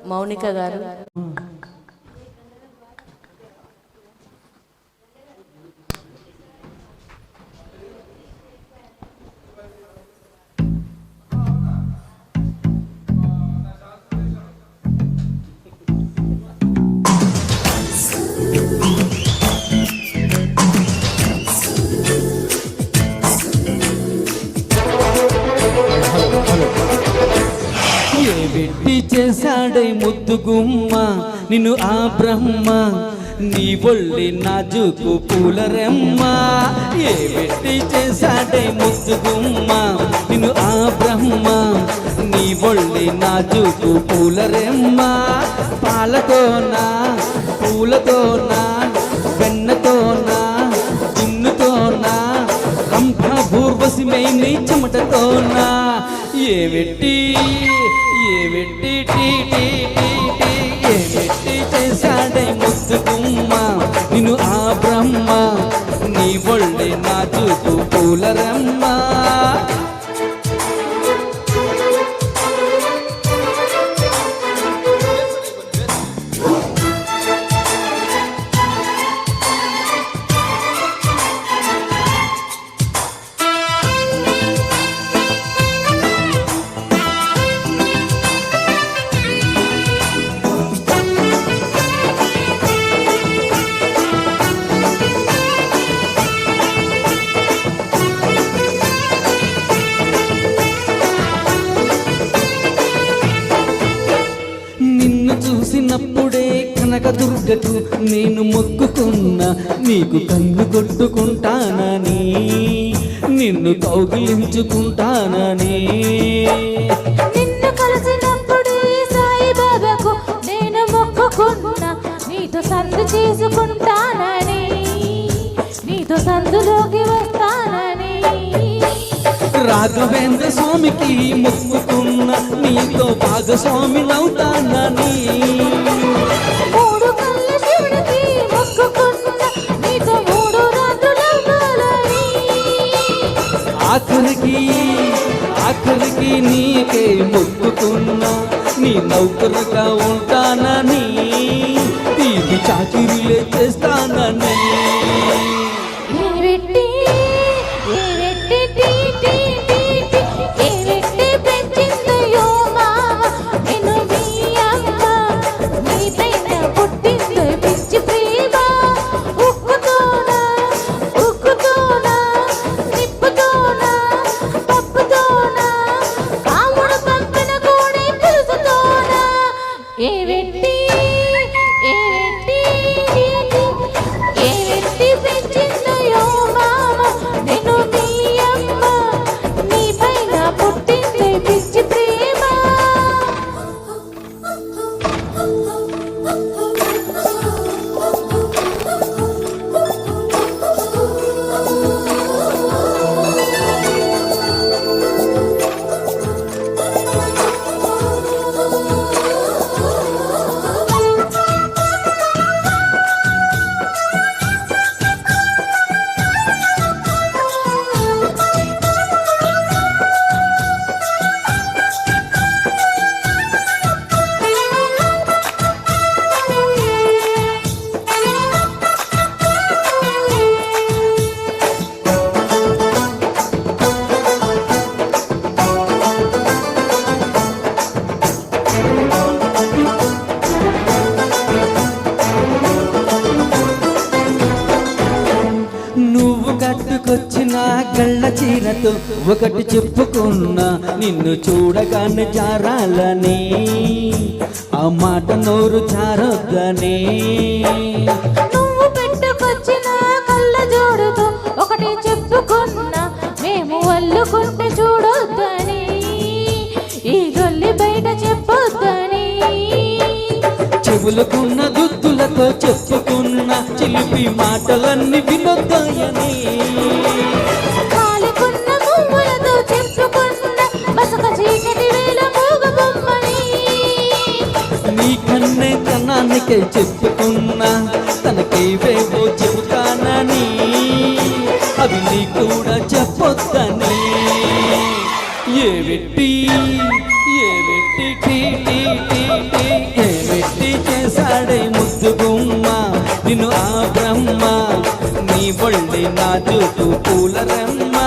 మౌనిక గారు వెట్టి చేశాడై ముద్దు గుమ్మ నిన్ను ఆ బ్రహ్మ నీ ఒళ్ళి నాజుకు పూలరెమ్మ ఏ వెట్టి చేశాడై ముద్దు గుమ్మ నిన్ను ఆ బ్రహ్మ నీ ఒళ్ళి నాజుకు పూలరెమ్మ పాలతోనా పూలతోనా వెన్నతోనా దున్నుతోనా రంభ భూర్వశిమై నీ చెమటతోనా ఏ వెట్టి చేశాడై ముద్దు గుమ్మ నిన్ను ఆ బ్రహ్మ నీ ఒళ్ళే నాజుకు పూలరమ్మ చూసినప్పుడే కనకదుర్గకు నేను మొక్కుకున్నా నీకు కన్ను కొట్టుకుంటానని నిన్ను కౌగిలించుకుంటానని నిన్ను కలిసినప్పుడే సాయిబాబాకు నేను మొక్కుకున్నా నీతో సందు చేసుకుంటానని నీతో సందులోకి వస్తానని రాఘవేంద్ర స్వామికి మొక్కుకున్న నీతో భాగస్వామి నవుతానని మూడు కళ్ళ శివుడికి మొక్కుకున్న నీతో మూడు రాత్రులవ్వాలని ఆఖరికి నీకే మొక్కుకున్నా నీ నౌకరుగా ఉంటానని తీపి చాకిరీలే చేస్తానని కట్టుకొచ్చిన గళ్ళ చీరతో ఒకటి చెప్పుకున్నా నిన్ను చూడగానే జారాలని ఆ మాట నోరు జారొద్దని నువ్వు పెట్టుకొచ్చిన కళ్ళ జోడుతో ఒకటి చెప్పుకున్నా మేము అల్లుకుంటే చూడొద్దని ఈ గల్లి బయట చెప్పొద్దని చెవులకున్న దుద్దులతో చెప్పుకున్న చిలిపి మాటలన్నీ వినొద్దాయని కాలికున్న పువ్వులతో చెప్పుకున్న బసక చీకటి వేళ మూగ బొమ్మని నీ కన్నే తనానికై చెప్పుకున్నా తనకేవేవో చెబుతానని అవి నీ కూడా చెప్పొద్దని ఏ వెట్టి నిన్ను ఆ బ్రహ్మ నీ ఒళ్ళే నా చూపు పూల రమ్మ